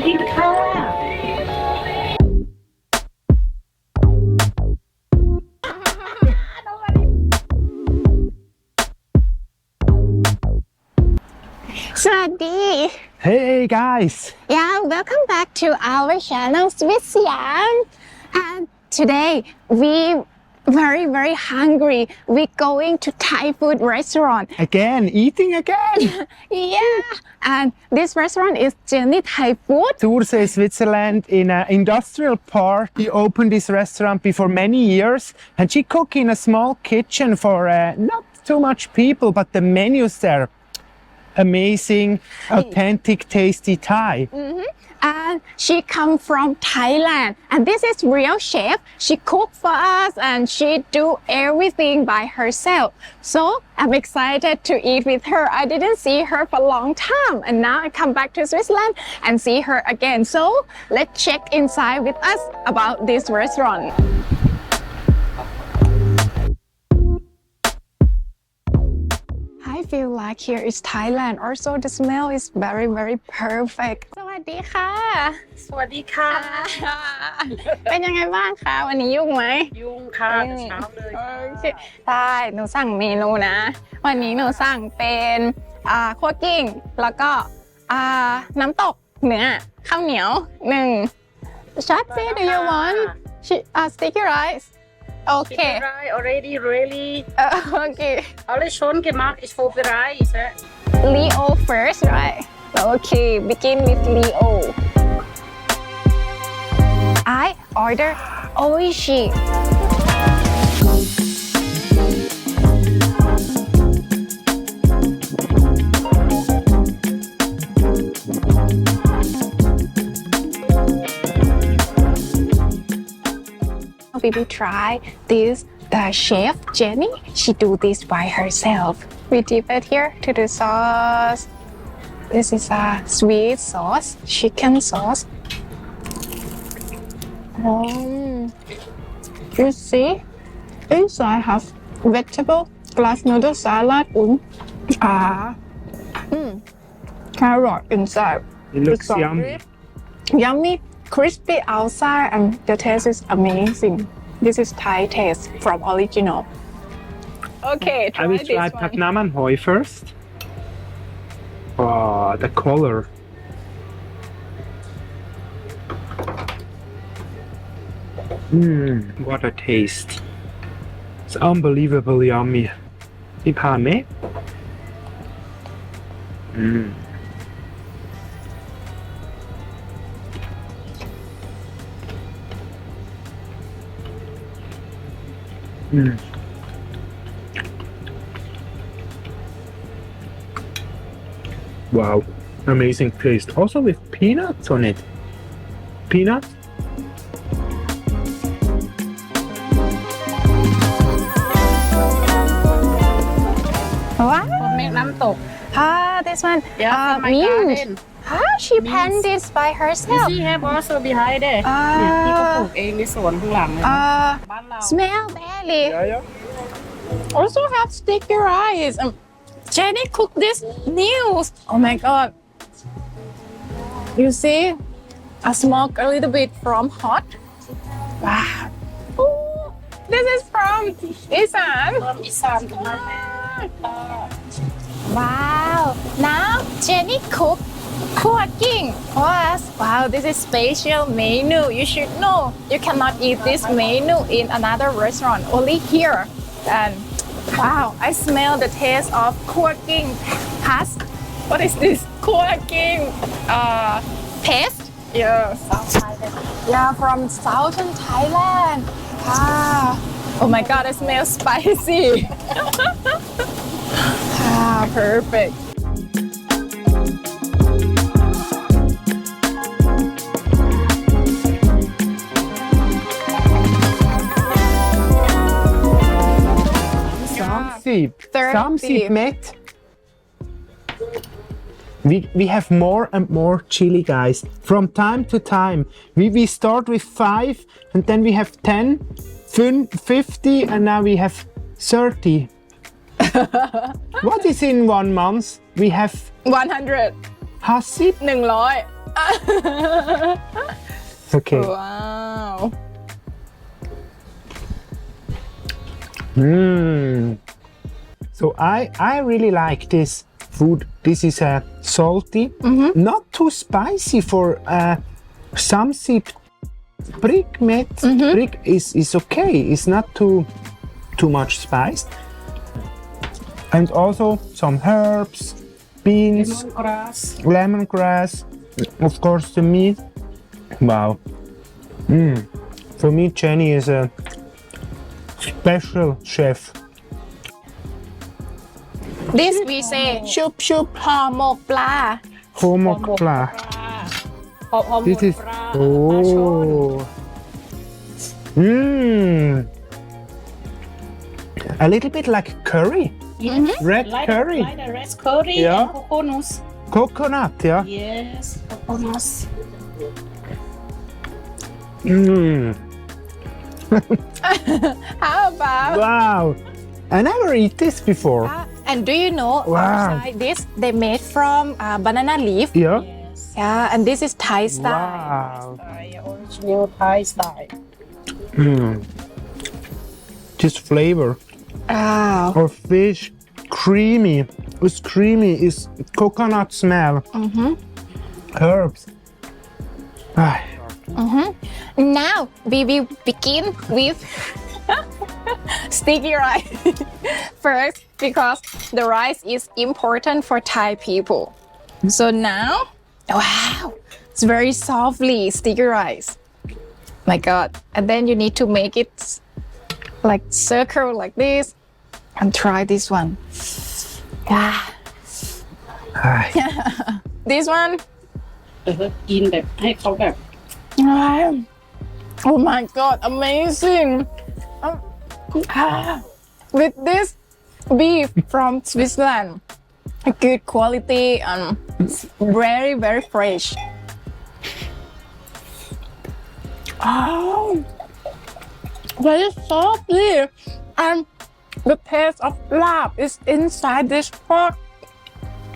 ดีค่ะ สวัสดี Hey guys! Yeah, welcome back to our channel SwizSiam. And today we very hungry. We're going to Thai food restaurant. Again, eating again! Yeah, and this restaurant is Jenny Thaifood. Sursee, Switzerland, in an industrial park. She opened this restaurant before many years and she cooked in a small kitchen for not too much people, but the menus there, amazing, authentic, tasty Thai. And she come from Thailand. And this is real chef. She cook for us and she do everything by herself. So I'm excited to eat with her. I didn't see her for a long time. And now I come back to Switzerland and see her again. So let's check inside with us about this restaurant. I feel like here is Thailand. Also, the smell is very perfect. สวัสดีค่ะ สวัสดีค่ะ เป็นยังไงบ้างคะวันนี้ยุ่งไหม ยุ่งค่ะแต่เช้าเลยค่ะ โอเคได้หนูสั่งเมนูนะ วันนี้หนูสั่งเป็นคั่วกิ้ง แล้วก็น้ำตกเนื้อข้าวเหนียว1 Short fish do you want sticky rice Okay already really Okay alles schon gemacht ich vorbereite Leo first right Okay begin with Leo I order oishi We will try this. The chef Jenny, she do this by herself. We dip it here to the sauce. This is a sweet sauce, chicken sauce. You see, inside have vegetable, glass noodle salad, carrot inside. It looks It's yummy. Yummy, crispy outside, and the taste is amazing. This is Thai taste from original. Okay, try I will this try one. Pak Naman Hoi first. Oh, the color. What a taste. It's unbelievably yummy. พี่ผ่านไหมWow, amazing taste. Also with peanuts on it. Peanuts? Wow. ผมเมกน้ำตก This one. Yeah, my mint. garden. She pan this by You herself. see have also behind there เนี่ยที่เขาปลูกเองในสวนข้างหลังเลยนะบ้านเรา Smell barely. yeah. Also have sticky rice. Jenny cooked this new. Oh my god. You see? I smoke a little bit from hot. Wow. Ooh, this is from Isan. ความอีสานของเรา Wow. Now Jenny cook cooking for us. Wow, this is special menu. You should know. You cannot eat this menu in another restaurant. Only here. And wow, I smell the taste of cooking past. What is this? Cooking paste? Yeah. Yeah, from southern Thailand. Oh my god, it smells spicy. Perfect. Some seed met. We have more and more chili, guys. From time to time, we start with 5, and then we have 10, 50, and now we have 30. What is in 1 month? We have 100 Hasib. 100 Okay. Wow. So I really like this food. This is salty, not too spicy for some sip. Brick is okay. It's not too much spice. And also some herbs, beans, lemongrass, of course the meat. Wow. For me, Jenny is a special chef. This we say ชุบชุบห่อหมกปลา Homokla. หอมหม This ด is ปลาปลาช่อน A little bit like curry. Red like curry. like the red curry Yeah. and coconut Coconut, yeah. yes coconut How about Wow. I never eat this before. and do you know Wow. outside this they made from banana leaf? Yeah. yes Yeah, and this is Thai style. Wow. Thai original Thai style Just flavor. Wow. Or fish, creamy. It's creamy. It's coconut smell. Herbs. Ah, Now we will begin with sticky rice first because the rice is important for Thai people. So now, wow, it's very softly sticky rice. My God. And then you need to make it like circle like this and try this one. Ah. ah. This one. กินแบบให้เขาแบบ Oh my God, amazing. With this beef from Switzerland, good quality and very, very fresh. Oh, very softly. And the taste of lard is inside this pork.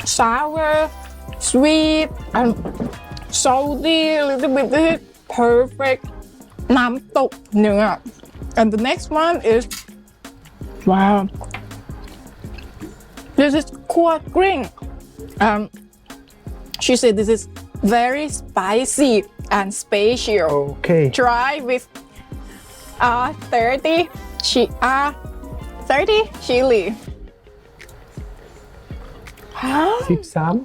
Sour, sweet, and salty, a little bit perfect. น้ำตกเนื้อ and the next one is wow this is คั่วกลิ้ง she said this is very spicy and special Okay. try with 30 chili Sip some.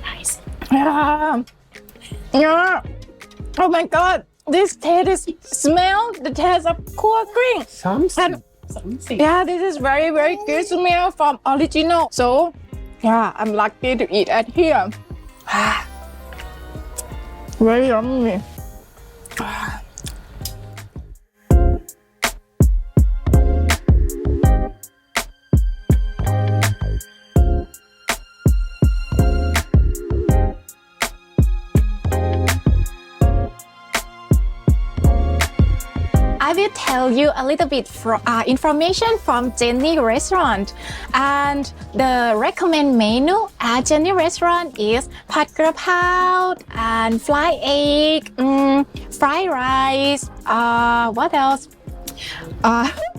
nice yeah oh my God this taste smell the taste of คั่วกลิ้ง Something. and something yeah, this is very, very good smell from original. So, yeah, I'm lucky to eat at here. Very yummy. I will tell you a little bit information from Jenny Restaurant, and the recommend menu at Jenny Restaurant is ผัดกระเพรา and fried egg, fried rice. What else?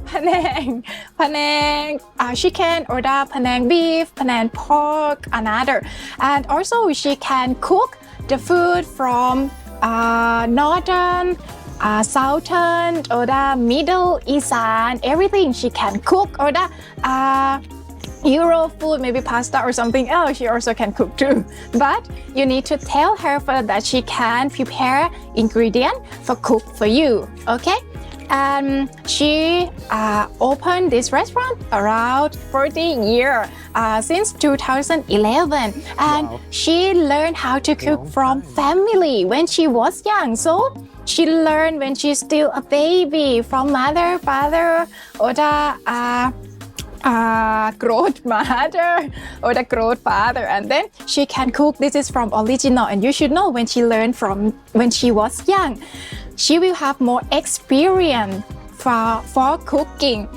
พะแนง chicken or the พะแนง beef, พะแนง pork, another, and also she can cook the food from northern. Southern or the middle Isan, everything she can cook or the Euro food, maybe pasta or something else she also can cook too. But you need to tell her first that she can prepare ingredient for cook for you, okay? She opened this restaurant around 40 years since 2011, and she learned how to cook from family when she was young. So she learned when she's still a baby from mother, father, or the grandmother or the grandfather, and then she can cook. This is from original, and you should know when she learned from when she was young, she will have more experience for cooking.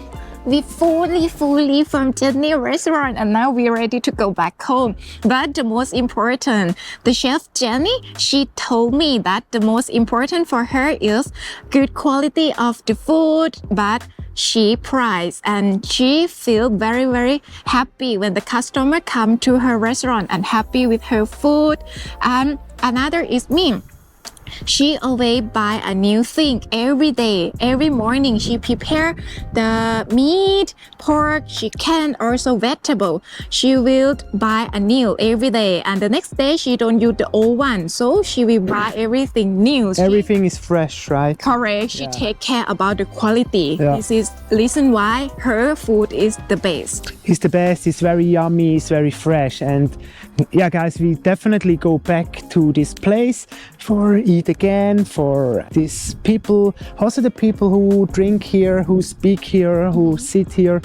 we fully from Jenny restaurant and now we're ready to go back home. But the most important, the chef Jenny, she told me that the most important for her is good quality of the food, but cheap price, and she feel very happy when the customer come to her restaurant and happy with her food. And another is me. She always buy a new thing every day. Every morning she prepare the meat, pork, chicken, also vegetable. She will buy a new every day, and the next day she don't use the old one. So she will buy everything new. Everything is fresh, right? Correct. She take care about the quality. Yeah. This is reason why her food is the best. It's the best, it's very yummy, it's very fresh. And yeah, guys, we definitely go back to this place for eat again, for these people, also the people who drink here, who speak here, who sit here.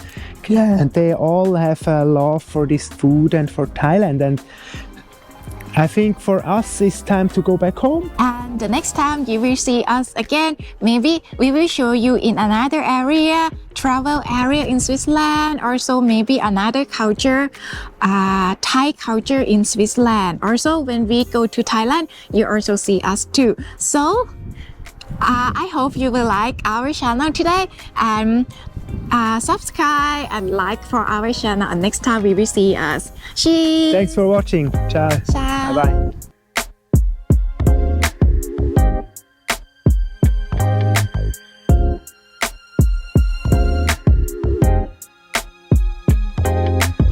Yeah, and they all have a love for this food and for Thailand. And I think for us it's time to go back home. And the next time you will see us again, maybe we will show you in another area, travel area in Switzerland, also maybe another culture, Thai culture in Switzerland. Also, when we go to Thailand, you also see us too. So, I hope you will like our channel today and subscribe and like for our channel. And next time we will see us. Cheers! Thanks for watching. Ciao. Ciao. Bye bye.